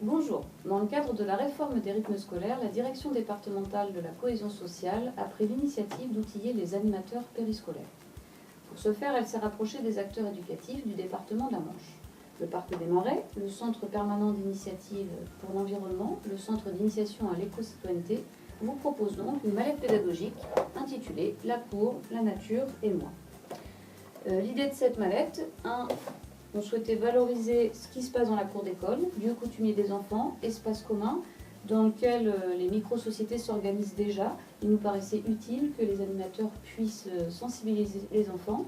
Bonjour. Dans le cadre de la réforme des rythmes scolaires, la direction départementale de la cohésion sociale a pris l'initiative d'outiller les animateurs périscolaires. Pour ce faire, elle s'est rapprochée des acteurs éducatifs du département de la Manche. Le Parc des Marais, le Centre permanent d'initiative pour l'environnement, le Centre d'initiation à l'éco-citoyenneté vous propose donc une mallette pédagogique intitulée « La cour, la nature et moi ». L'idée de cette mallette, on souhaitait valoriser ce qui se passe dans la cour d'école, lieu coutumier des enfants, espace commun dans lequel les micro-sociétés s'organisent déjà. Il nous paraissait utile que les animateurs puissent sensibiliser les enfants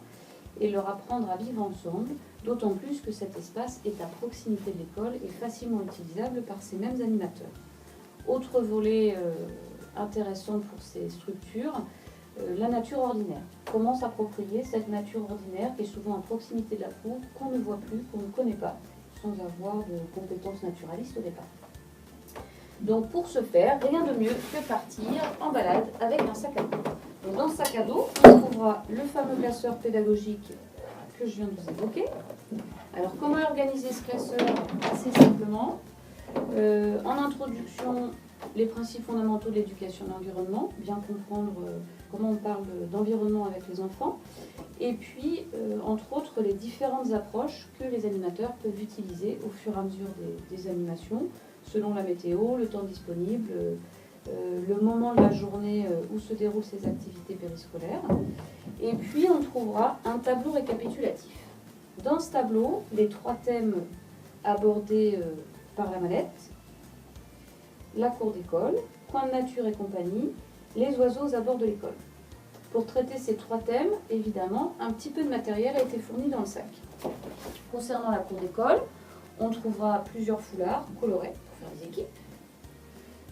et leur apprendre à vivre ensemble, d'autant plus que cet espace est à proximité de l'école et facilement utilisable par ces mêmes animateurs. Autre volet intéressant pour ces structures, la nature ordinaire. Comment s'approprier cette nature ordinaire qui est souvent à proximité de la cour, qu'on ne voit plus, qu'on ne connaît pas, sans avoir de compétences naturalistes au départ. Donc pour ce faire, rien de mieux que partir en balade avec un sac à dos. Donc dans ce sac à dos, on trouvera le fameux classeur pédagogique que je viens de vous évoquer. Alors comment organiser ce classeur? Assez simplement. En introduction, les principes fondamentaux de l'éducation de l'environnement, bien comprendre comment on parle d'environnement avec les enfants, et puis, entre autres, les différentes approches que les animateurs peuvent utiliser au fur et à mesure des animations, selon la météo, le temps disponible, le moment de la journée où se déroulent ces activités périscolaires. Et puis, on trouvera un tableau récapitulatif. Dans ce tableau, les 3 thèmes abordés par la mallette: la cour d'école, coin de nature et compagnie, les oiseaux aux abords de l'école. Pour traiter ces 3 thèmes, évidemment, un petit peu de matériel a été fourni dans le sac. Concernant la cour d'école, on trouvera plusieurs foulards colorés pour faire des équipes,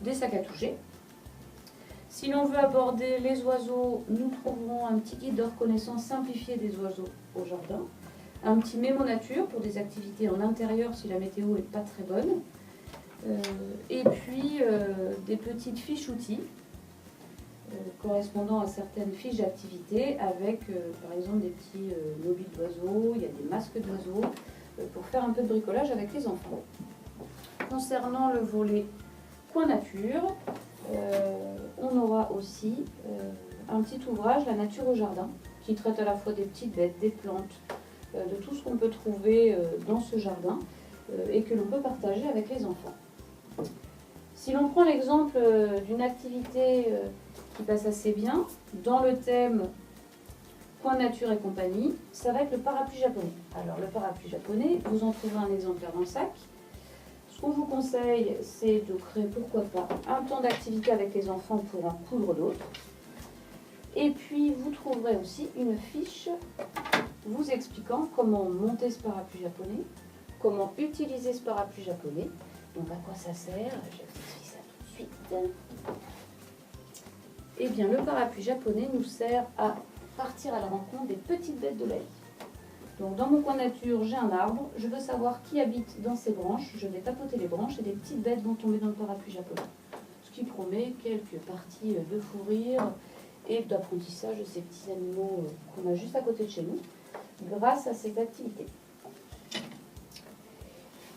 des sacs à toucher. Si l'on veut aborder les oiseaux, nous trouverons un petit guide de reconnaissance simplifié des oiseaux au jardin, un petit mémo nature pour des activités en intérieur si la météo n'est pas très bonne, et puis des petites fiches outils correspondant à certaines fiches d'activité avec par exemple des petits mobiles d'oiseaux, il y a des masques d'oiseaux pour faire un peu de bricolage avec les enfants. Concernant le volet coin nature, on aura aussi un petit ouvrage, La nature au jardin, qui traite à la fois des petites bêtes, des plantes, de tout ce qu'on peut trouver dans ce jardin et que l'on peut partager avec les enfants. Si l'on prend l'exemple d'une activité qui passe assez bien, dans le thème coin nature et compagnie, ça va être le parapluie japonais. Alors le parapluie japonais, vous en trouverez un exemplaire dans le sac. Ce qu'on vous conseille, c'est de créer, pourquoi pas, un temps d'activité avec les enfants pour en coudre d'autres. Et puis vous trouverez aussi une fiche vous expliquant comment monter ce parapluie japonais, comment utiliser ce parapluie japonais. Donc à quoi ça sert? Je vous explique ça tout de suite. Eh bien, le parapluie japonais nous sert à partir à la rencontre des petites bêtes de la vie. Donc dans mon coin nature, j'ai un arbre, je veux savoir qui habite dans ces branches, je vais tapoter les branches et des petites bêtes vont tomber dans le parapluie japonais. Ce qui promet quelques parties de fou rire et d'apprentissage de ces petits animaux qu'on a juste à côté de chez nous, grâce à cette activité.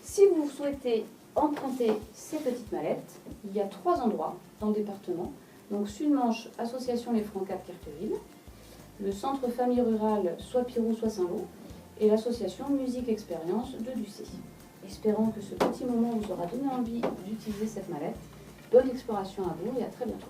Si vous souhaitez emprunter ces petites mallettes, il y a 3 endroits dans le département. Donc Sud-Manche, Association Les Francs 4 Carqueville, le Centre Famille Rurale soit Pirou soit Saint-Lô et l'association Musique Expérience de Ducé. Espérons que ce petit moment vous aura donné envie d'utiliser cette mallette. Bonne exploration à vous et à très bientôt.